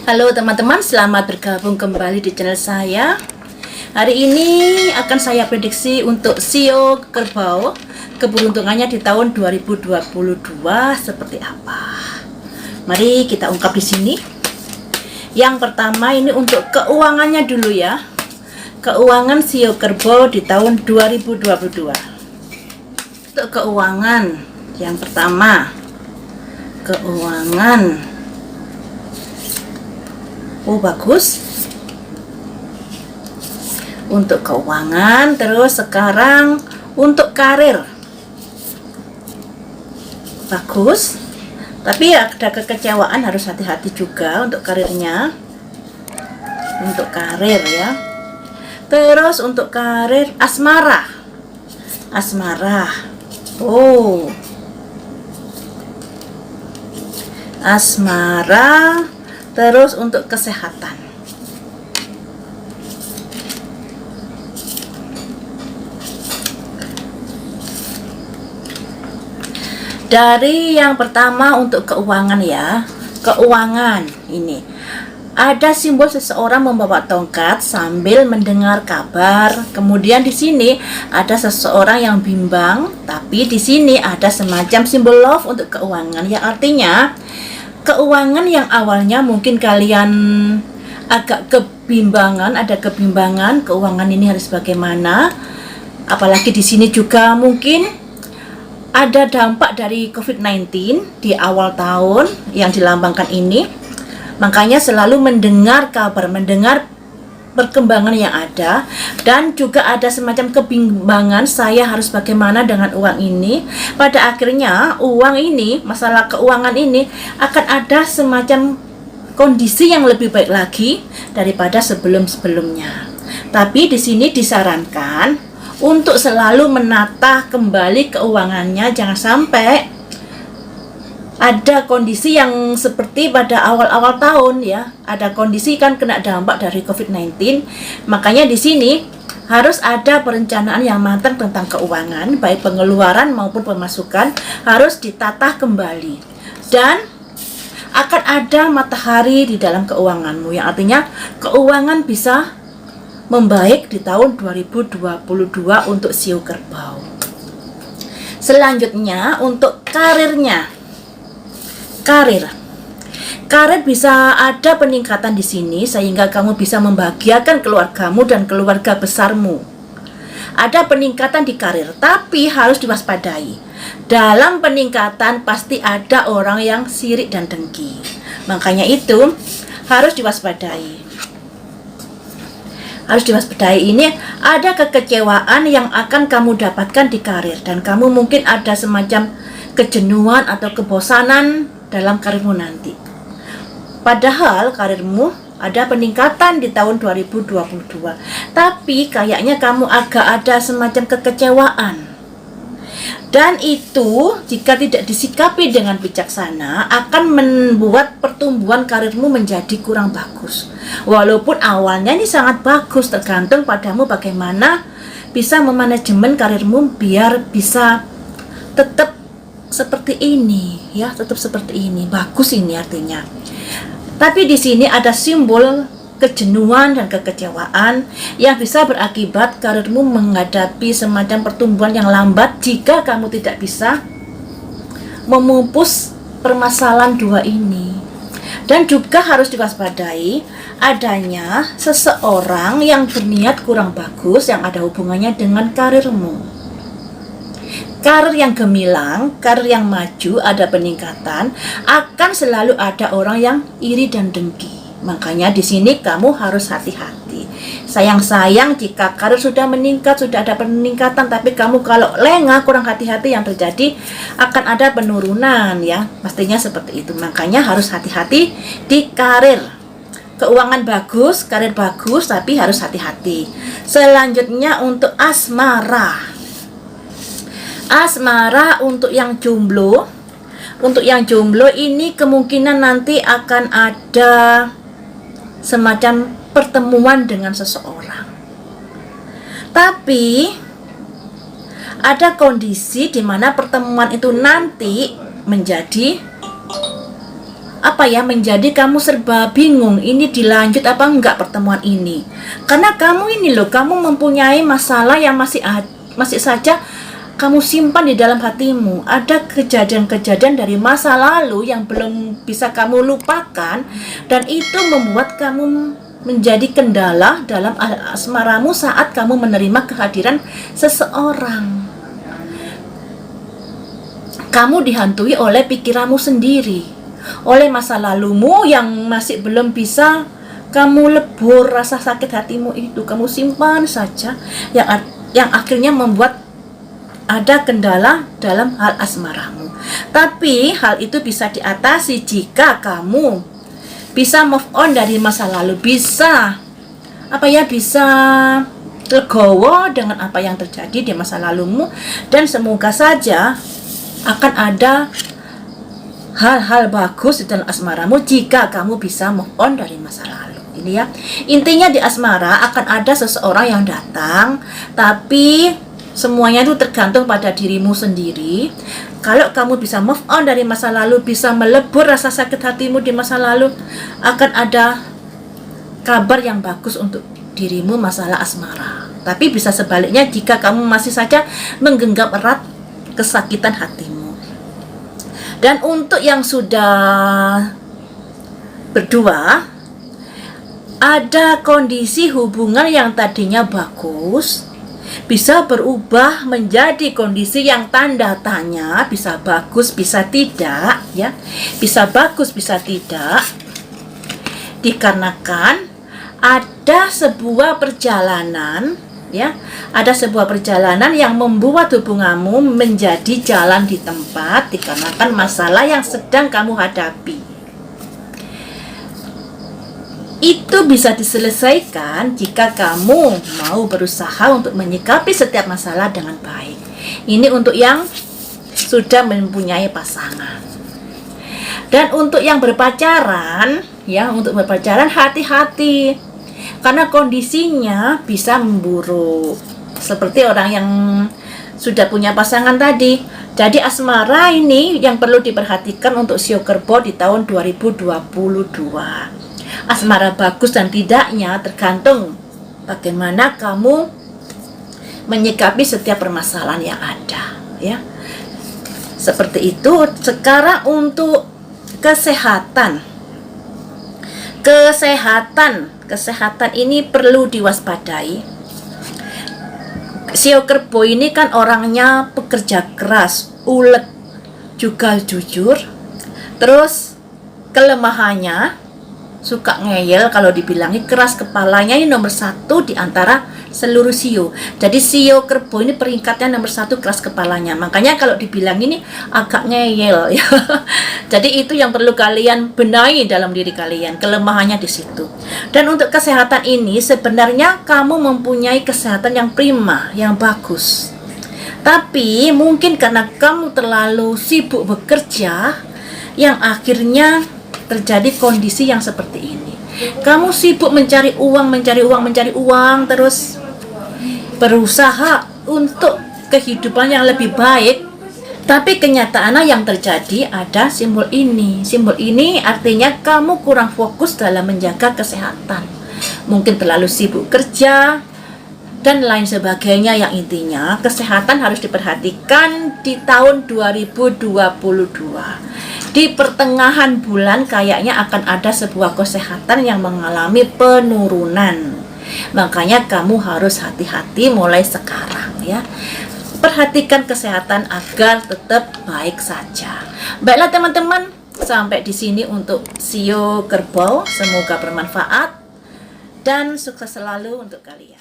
Halo teman-teman, selamat bergabung kembali di channel saya. Hari ini akan saya prediksi untuk Sio Kerbau, keberuntungannya di tahun 2022 seperti apa. Mari kita ungkap di sini. Yang pertama ini untuk keuangannya dulu ya. Keuangan Sio Kerbau di tahun 2022. Untuk keuangan, yang pertama, keuangan. Oh, bagus untuk keuangan. Terus sekarang untuk karir, bagus, tapi ada kekecewaan, harus hati-hati juga untuk karirnya, untuk karir ya. Terus untuk karir, asmara, oh, asmara. Terus untuk kesehatan, dari yang pertama untuk keuangan ya. Keuangan ini ada simbol seseorang membawa tongkat sambil mendengar kabar. Kemudian di sini ada seseorang yang bimbang, tapi di sini ada semacam simbol love untuk keuangan, yang artinya keuangan yang awalnya mungkin kalian agak kebimbangan, ada kebimbangan keuangan ini harus bagaimana. Apalagi di sini juga mungkin ada dampak dari COVID-19 di awal tahun yang dilambangkan ini. Makanya selalu mendengar kabar, mendengar perkembangan yang ada, dan juga ada semacam kebimbangan saya harus bagaimana dengan uang ini. Pada akhirnya uang ini, masalah keuangan ini akan ada semacam kondisi yang lebih baik lagi daripada sebelum-sebelumnya. Tapi di sini disarankan untuk selalu menata kembali keuangannya, jangan sampai ada kondisi yang seperti pada awal-awal tahun ya. Ada kondisi kan kena dampak dari COVID-19. Makanya di sini harus ada perencanaan yang matang tentang keuangan, baik pengeluaran maupun pemasukan harus ditata kembali. Dan akan ada matahari di dalam keuanganmu, yang artinya keuangan bisa membaik di tahun 2022 untuk Sio Kerbau. Selanjutnya untuk karirnya. Karir bisa ada peningkatan di sini sehingga kamu bisa membahagiakan keluargamu dan keluarga besarmu. Ada peningkatan di karir, tapi harus diwaspadai. Dalam peningkatan pasti ada orang yang sirik dan dengki. Makanya itu harus diwaspadai. Ini ada kekecewaan yang akan kamu dapatkan di karir, dan kamu mungkin ada semacam kejenuhan atau kebosanan dalam karirmu nanti. Padahal karirmu ada peningkatan di tahun 2022, tapi kayaknya kamu agak ada semacam kekecewaan. Dan itu jika tidak disikapi dengan bijaksana akan membuat pertumbuhan karirmu menjadi kurang bagus. Walaupun awalnya ini sangat bagus, tergantung padamu bagaimana bisa memanajemen karirmu biar bisa tetap seperti ini ya, tetap seperti ini. Bagus ini artinya. Tapi di sini ada simbol kejenuhan dan kekecewaan yang bisa berakibat karirmu menghadapi semacam pertumbuhan yang lambat jika kamu tidak bisa memupus permasalahan dua ini. Dan juga harus diwaspadai adanya seseorang yang berniat kurang bagus yang ada hubungannya dengan karirmu. Karir yang gemilang, karir yang maju, ada peningkatan, akan selalu ada orang yang iri dan dengki. Makanya di sini kamu harus hati-hati. Sayang-sayang jika karir sudah meningkat, sudah ada peningkatan, tapi kamu kalau lengah, kurang hati-hati, yang terjadi akan ada penurunan ya. Pastinya seperti itu. Makanya harus hati-hati di karir. Keuangan bagus, karir bagus, tapi harus hati-hati. Selanjutnya untuk asmara. Asmara untuk yang jomblo. Untuk yang jomblo ini kemungkinan nanti akan ada semacam pertemuan dengan seseorang. Tapi ada kondisi di mana pertemuan itu nanti menjadi menjadi kamu serba bingung, ini dilanjut apa enggak pertemuan ini. Karena kamu ini loh, kamu mempunyai masalah yang masih saja kamu simpan di dalam hatimu. Ada kejadian-kejadian dari masa lalu yang belum bisa kamu lupakan, dan itu membuat kamu menjadi kendala dalam asmaramu saat kamu menerima kehadiran seseorang. Kamu dihantui oleh pikiranmu sendiri, oleh masa lalumu yang masih belum bisa kamu lebur. Rasa sakit hatimu itu kamu simpan saja, yang akhirnya membuat ada kendala dalam hal asmaramu. Tapi hal itu bisa diatasi jika kamu bisa move on dari masa lalu, bisa bisa legowo dengan apa yang terjadi di masa lalumu, dan semoga saja akan ada hal-hal bagus di dalam asmaramu jika kamu bisa move on dari masa lalu. Ini ya, intinya di asmara akan ada seseorang yang datang, tapi semuanya itu tergantung pada dirimu sendiri. Kalau kamu bisa move on dari masa lalu, bisa melebur rasa sakit hatimu di masa lalu, akan ada kabar yang bagus untuk dirimu masalah asmara. Tapi bisa sebaliknya jika kamu masih saja menggenggam erat kesakitan hatimu. Dan untuk yang sudah berdua, ada kondisi hubungan yang tadinya bagus bisa berubah menjadi kondisi yang tanda tanya, bisa bagus, bisa tidak, ya. Bisa bagus, bisa tidak. Dikarenakan ada sebuah perjalanan, ya. Ada sebuah perjalanan yang membuat hubunganmu menjadi jalan di tempat dikarenakan masalah yang sedang kamu hadapi. Itu bisa diselesaikan jika kamu mau berusaha untuk menyikapi setiap masalah dengan baik. Ini untuk yang sudah mempunyai pasangan. Dan untuk yang berpacaran, ya, untuk berpacaran hati-hati, karena kondisinya bisa memburuk. Seperti orang yang sudah punya pasangan tadi. Jadi asmara ini yang perlu diperhatikan untuk Shio Kerbau di tahun 2022. Asmara bagus dan tidaknya tergantung bagaimana kamu menyikapi setiap permasalahan yang ada, ya. Seperti itu. Sekarang untuk kesehatan ini perlu diwaspadai. Shio Kerbau ini kan orangnya pekerja keras, ulet, juga jujur. Terus kelemahannya suka ngeyel, kalau dibilangi keras kepalanya, ini nomor 1 di antara seluruh Shio. Jadi Shio Kerbau ini peringkatnya nomor 1 keras kepalanya. Makanya kalau dibilang ini agak ngeyel, ya. Jadi itu yang perlu kalian benahi dalam diri kalian, kelemahannya di situ. Dan untuk kesehatan ini sebenarnya kamu mempunyai kesehatan yang prima, yang bagus. Tapi mungkin karena kamu terlalu sibuk bekerja, yang akhirnya terjadi kondisi yang seperti ini. Kamu sibuk mencari uang, terus berusaha untuk kehidupan yang lebih baik. Tapi kenyataannya yang terjadi ada simbol ini. Simbol ini artinya kamu kurang fokus dalam menjaga kesehatan. Mungkin terlalu sibuk kerja dan lain sebagainya, yang intinya kesehatan harus diperhatikan di tahun 2022. Di pertengahan bulan kayaknya akan ada sebuah kesehatan yang mengalami penurunan. Makanya kamu harus hati-hati mulai sekarang, ya. Perhatikan kesehatan agar tetap baik saja. Baiklah teman-teman, sampai di sini untuk Shio Kerbau. Semoga bermanfaat dan sukses selalu untuk kalian.